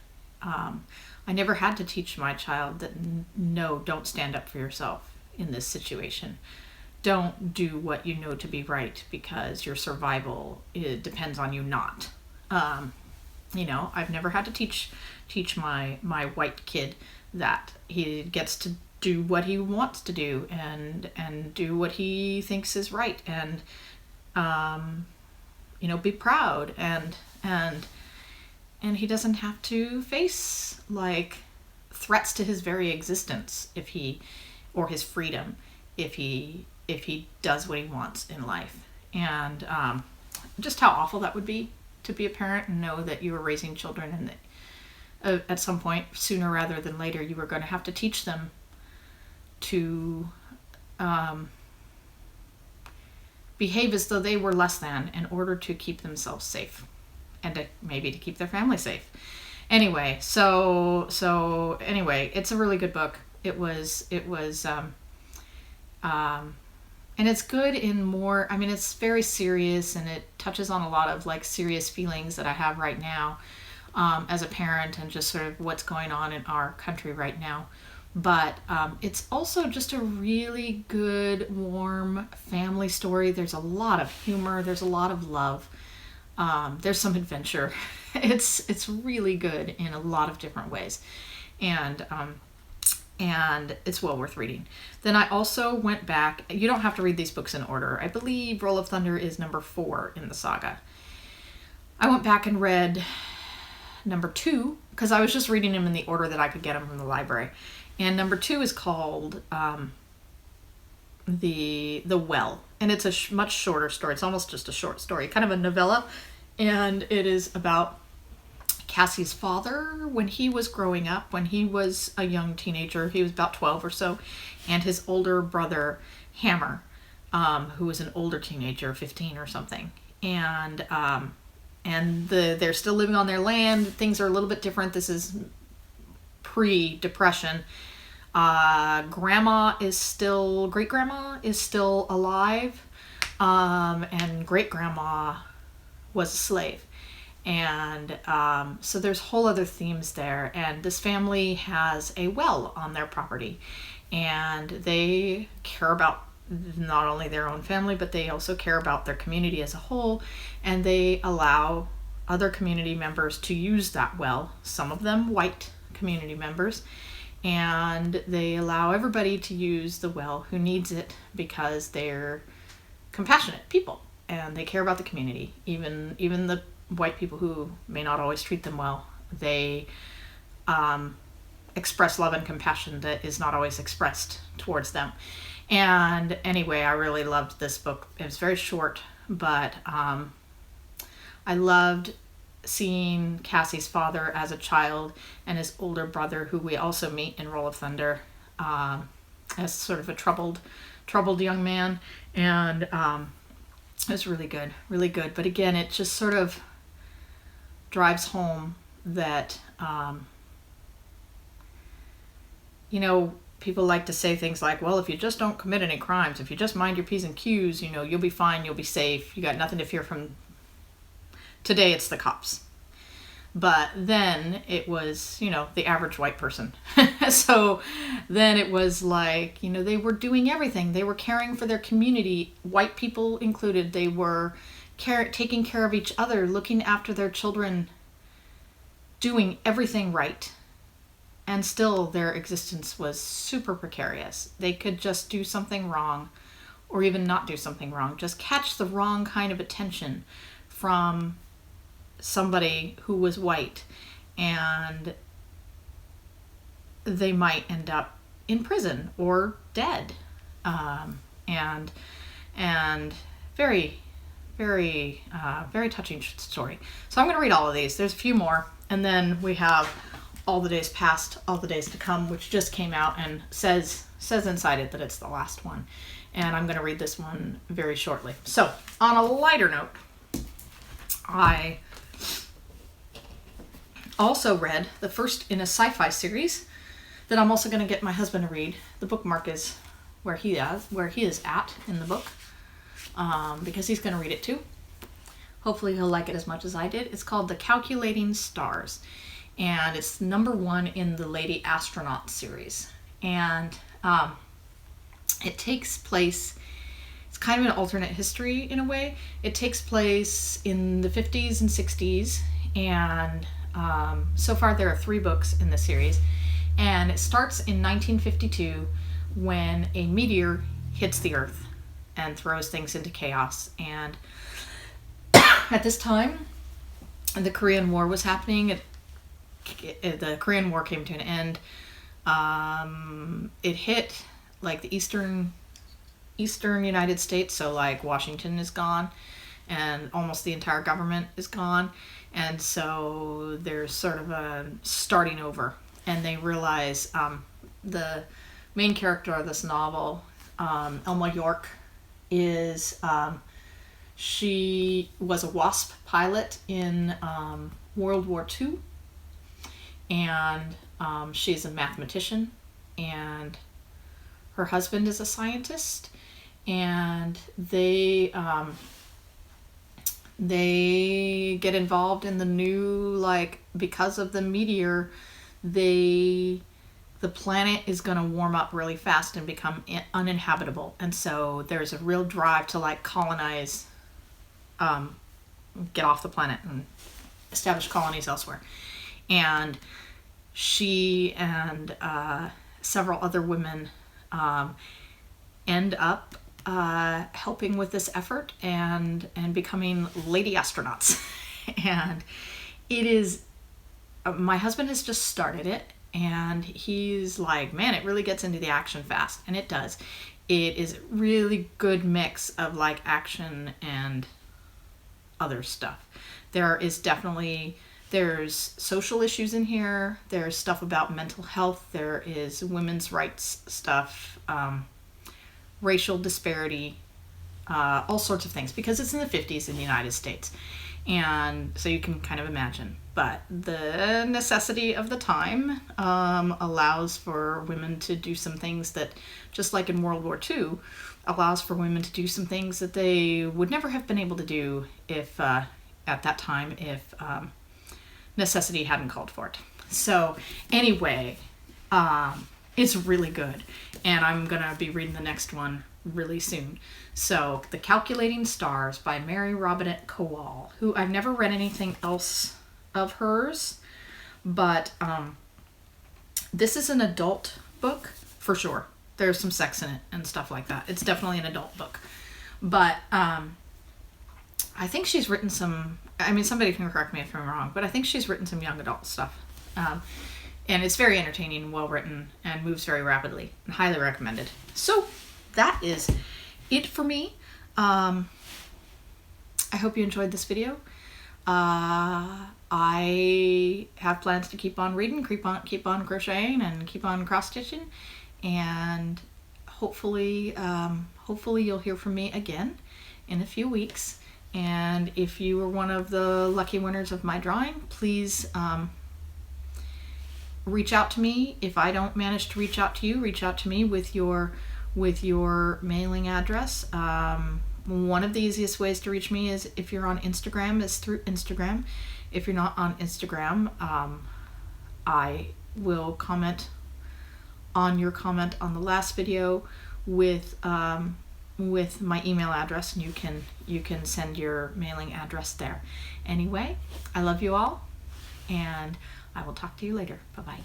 I never had to teach my child that no, don't stand up for yourself in this situation. Don't do what you know to be right because your survival depends on you not. I've never had to teach my white kid that he gets to do what he wants to do and do what he thinks is right. And be proud, and he doesn't have to face like threats to his very existence or his freedom if he does what he wants in life. And just how awful that would be to be a parent and know that you were raising children, and that at some point, sooner rather than later, you were going to have to teach them to behave as though they were less than in order to keep themselves safe, and maybe to keep their family safe. Anyway, so anyway, it's a really good book. It was and it's good in more, I mean, it's very serious, and it touches on a lot of like serious feelings that I have right now as a parent, and just sort of what's going on in our country right now. But it's also just a really good, warm family story. There's a lot of humor. There's a lot of love. There's some adventure. It's really good in a lot of different ways. And it's well worth reading. Then I also went back. You don't have to read these books in order. I believe Roll of Thunder is number 4 in the saga. I went back and read number 2, because I was just reading them in the order that I could get them from the library. And number 2 is called The Well. And it's a much shorter story. It's almost just a short story, kind of a novella. And it is about Cassie's father when he was growing up, when he was a young teenager. He was about 12 or so. And his older brother, Hammer, who was an older teenager, 15 or something. And they're still living on their land. Things are a little bit different. This is pre-Depression. Great grandma is still alive, and great grandma was a slave, and so there's whole other themes there. And this family has a well on their property, and they care about not only their own family, but they also care about their community as a whole, and they allow other community members to use that well, some of them white community members, and they allow everybody to use the well who needs it, because they're compassionate people and they care about the community. Even the white people who may not always treat them well, they express love and compassion that is not always expressed towards them. And anyway, I really loved this book. It was very short, but I loved seeing Cassie's father as a child, and his older brother, who we also meet in Roll of Thunder, as sort of a troubled young man. And it was really good. But again, it just sort of drives home that, people like to say things like, well, if you just don't commit any crimes, if you just mind your P's and Q's, you'll be fine, you'll be safe, you got nothing to fear from. Today it's the cops. But then it was, the average white person. So then it was like, they were doing everything. They were caring for their community, white people included. They were taking care of each other, looking after their children, doing everything right. And still their existence was super precarious. They could just do something wrong, or even not do something wrong, just catch the wrong kind of attention from somebody who was white, and they might end up in prison or dead. And very, very, very touching story. So I'm going to read all of these. There's a few more, and then we have All the Days Past, All the Days to Come, which just came out and says inside it that it's the last one. And I'm going to read this one very shortly. So on a lighter note, I also read the first in a sci-fi series that I'm also going to get my husband to read. The bookmark is where he is at in the book, because he's going to read it too. Hopefully he'll like it as much as I did. It's called The Calculating Stars, and it's number 1 in the Lady Astronaut series. And it takes place, it's kind of an alternate history in a way. It takes place in the 50s and 60s, and so far there are 3 books in the series. And it starts in 1952 when a meteor hits the Earth and throws things into chaos. And at this time, the Korean War was happening. The Korean War came to an end. It hit like the eastern United States, so like Washington is gone, and almost the entire government is gone, and so there's sort of a starting over, and they realize the main character of this novel, Elma York, is she was a WASP pilot in World War II, and she's a mathematician, and her husband is a scientist, and they get involved in the new, like, because of the meteor, the planet is going to warm up really fast and become uninhabitable, and so there's a real drive to like colonize, get off the planet and establish colonies elsewhere. And she and several other women end up helping with this effort and becoming lady astronauts. And it is, my husband has just started it, and he's like, man, it really gets into the action fast, and it does. It is a really good mix of like action and other stuff. There's social issues in here. There's stuff about mental health. There is women's rights stuff, racial disparity, all sorts of things, because it's in the 50s in the United States. And so you can kind of imagine. But the necessity of the time allows for women to do some things that, just like in World War II, allows for women to do some things that they would never have been able to do if at that time, if necessity hadn't called for it. So anyway, it's really good, and I'm gonna be reading the next one really soon. So, The Calculating Stars by Mary Robinette Kowal, who I've never read anything else of hers, but this is an adult book for sure. There's some sex in it and stuff like that. It's definitely an adult book, but I think she's written some, I mean, somebody can correct me if I'm wrong, but I think she's written some young adult stuff. And it's very entertaining, well written, and moves very rapidly, and highly recommended. So that is it for me. I hope you enjoyed this video. I have plans to keep on reading, keep on crocheting, and keep on cross stitching, and hopefully you'll hear from me again in a few weeks. And if you were one of the lucky winners of my drawing, please reach out to me. If I don't manage to reach out to you, reach out to me with your mailing address. One of the easiest ways to reach me is if you're on Instagram, is through Instagram. If you're not on Instagram, I will comment on your comment on the last video with my email address, and you can send your mailing address there. Anyway, I love you all, and I will talk to you later. Bye-bye.